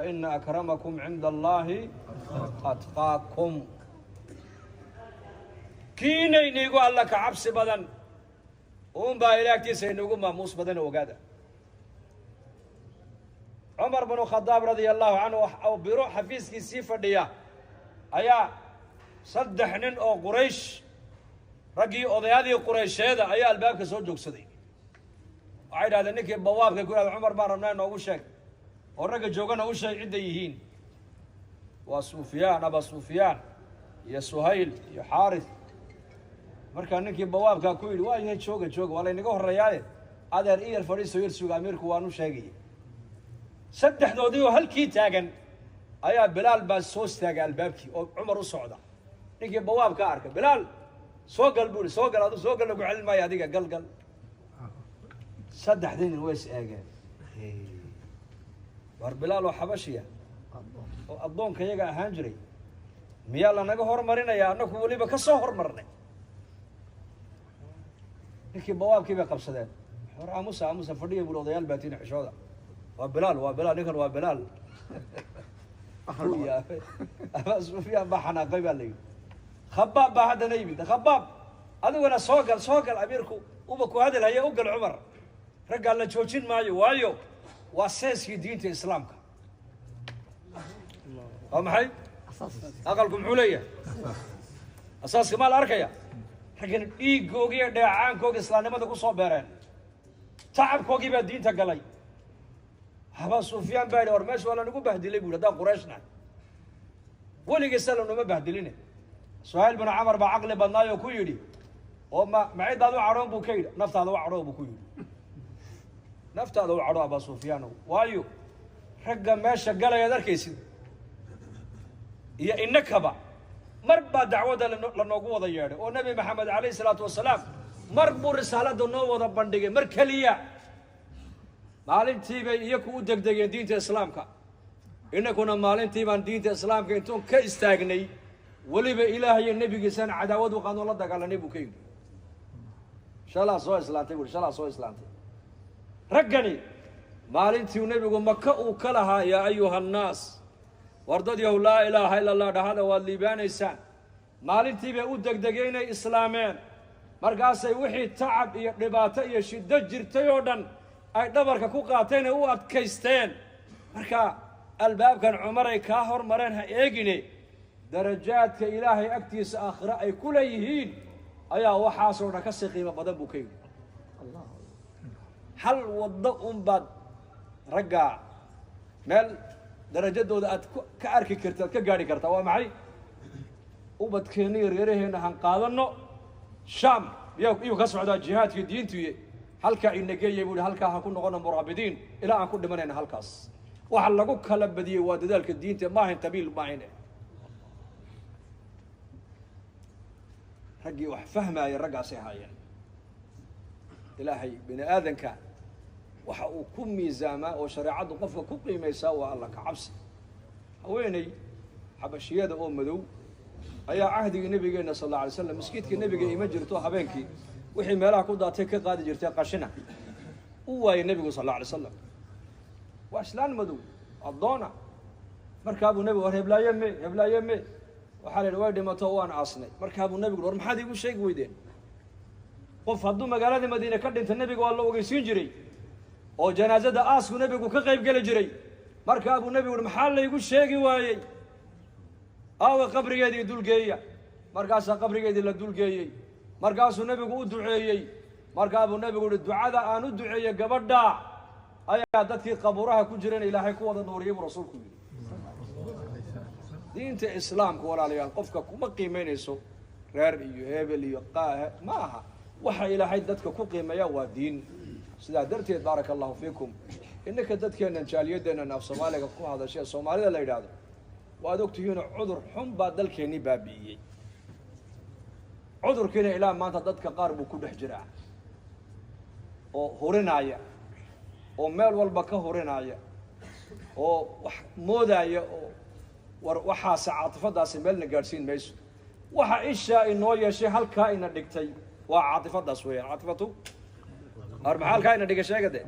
إن أكرمكم عند الله أتقاكم كيني نيقو الله كعبس بدن با إلاكتي سينيقو ماموس بدن وقادا عمر بن الخطاب رضي الله عنه أو بروح حفيز كي سيفر ديا أيا صدحنن أو قريش رقي أضيادي قريش هذا أيا الباب كسوجوك صدي عيد هذا نكي بواب يقول هذا عمر بارنا نوغو شك ورقة جوغانا وش عدة يهين وسفيان أبا سفيان يا سهيل يا حارث مركا نكي بواب كاكويل واي جوغا ولا نقول الريال هذا رئي الفريس ويرسوغ أميركو وانو شاقي سدح دوديو هل كي تاغن أيا بلال باس سوس تاغ البابكي عمر الصعودة نكي بواب كارك بلال سوق البولي سوق هذا سوق لقو علم ما ياديك قل سدح دين الويس اغن war bilaal oo xabashiya oo adoonka iyaga ahaan jiray miyaa la naga hormarinayaa annagu waliba ka soo hormarnay ninkii bawaabkii bay qabsadeen hor aamusa fadhiya buu odayaal baatiin xishooda waa bilaal ninkan waa bilaal aba sufyaan baa xanaaqay baa layidhi khabaab baa haddana yimid khabaab adiguna soo gal amiirku uba ku hadalhaya u gal cumar raggaa la joojin maayo waayo واساسي دين الاسلام هم حي اقلكم حوليه اساس كمال اركيا حقن ايغوغي دهعانكوغ اسلامنimada ku soo beereen tacabkoogii baa diinta galay haba sufyaan baa war meesha wala nagu bahdilay buu hadaa qurayshna waliga salano ma bahdiline suhayl bin amr baa aqli badnaayo ku yiri oo ma ciidaadu caroon buu ka yiri naftaada waa caroon buu ku yiri naftaada u caro Abu Sufyaan waayo ragga meesha galay darkaysid iyo innakaba marba dacwada la noogu wada yeedhay oo nabi maxamed kaleey salaatu wasalaam marbu risaalada noo wada bandhigay mar kaliya maalintii bay iyagu u degdegeen diinta islaamka inaguna maalintii baan diinta islaamka intuu ka istaagnay waliba ilaahay nabigiisana cadaawad u qaano la dagaalanay buu ka yiri inshallah soo islaantay رجني مالنتي ونبي مكة وكلها يا أيها الناس وردد يا لا إله إلا الله ده هذا والليبان إنسان مالنتي بيودك دقينا إسلامين مرقاسي وحي تعب رباطة شدة جرتيودن أي دبرك كوقاتين هو أتكيستين مركا الباب كان عمري كاهر مرنها إيجني درجات كإلهي أكتيس آخر أي كل يهين أيا وحاصرنا كسقيمة بدن بوكيو الله هل وضع بعد رجع مال درجة دودة كأرك كرتا كجاري كرتا ومعي وبتكني غيره هنا هنقالنا شام يو كسر على الجهات في الدين توي هل كإن جاي يقول هل كهكون نقولنا مرابدين إلى أن كل من هنا هالكاس وحلقوا كلام بديه وذلك الدين ما هن قبيل ما هنا رجع وفهمه يرجع سهايا إلهي بني آذن كان وحكم ميزاما وشريعة قفة كقي ما يساوى الله كعبس ويني حبشية أم مدو أي عهد النبي صلى الله عليه وسلم مسكيت النبي يمجرتو حبينكي وحي ملاك كودا تك قاد جرتي قشنا هو النبي صلى الله عليه وسلم وأسلان مدو الضونة مركب النبي وهب لا يمي وحال الوالد ما توان عصني مركب النبي ورم حد يقول شيء ويدين qof hadduu magaalada Madiina ka dhinta nabiga waa loo ogeysiin jiray oo janaazada aasku nabigu ka qayb gali jiray marka abu nabigu maxaa la igu sheegi waayay qabrigeedii dulgeeya markaas qabrigeedii la dulgeeyay markaas nabigu u duceeyay marka abu nabigu ducada aan u duceeyay gabadha ayaa dadkii qaburaha ku jireen ilaahay ku wada nuuriyay rasuulku diinta islaamka walaalayaal qofka kuma qiimeynayso reer iyo hebel iyo qaaha maaha waxa ilaahay dadka ku qiimeeyaa waa diin sida darteed barakallahu fiikum innaka dadkeena jaaliyadeena af Soomaaliga ku hadashay Soomaalida la yiraahdo waad ogtihiin cudur xun baa dalkeeni baabiiyay cudurkiina ilaa maanta dadka qaar buu ku dhex jiraa oo horinaya oo meel walba ka horinaya oo wax moodaya oo waxa saacadfadaas meelna gaarsiin mayso waxa isha inoo yeeshay halka ina dhigtay وعاطفة داسوية عاطفته أربع حال كائن دقيقة شيء كده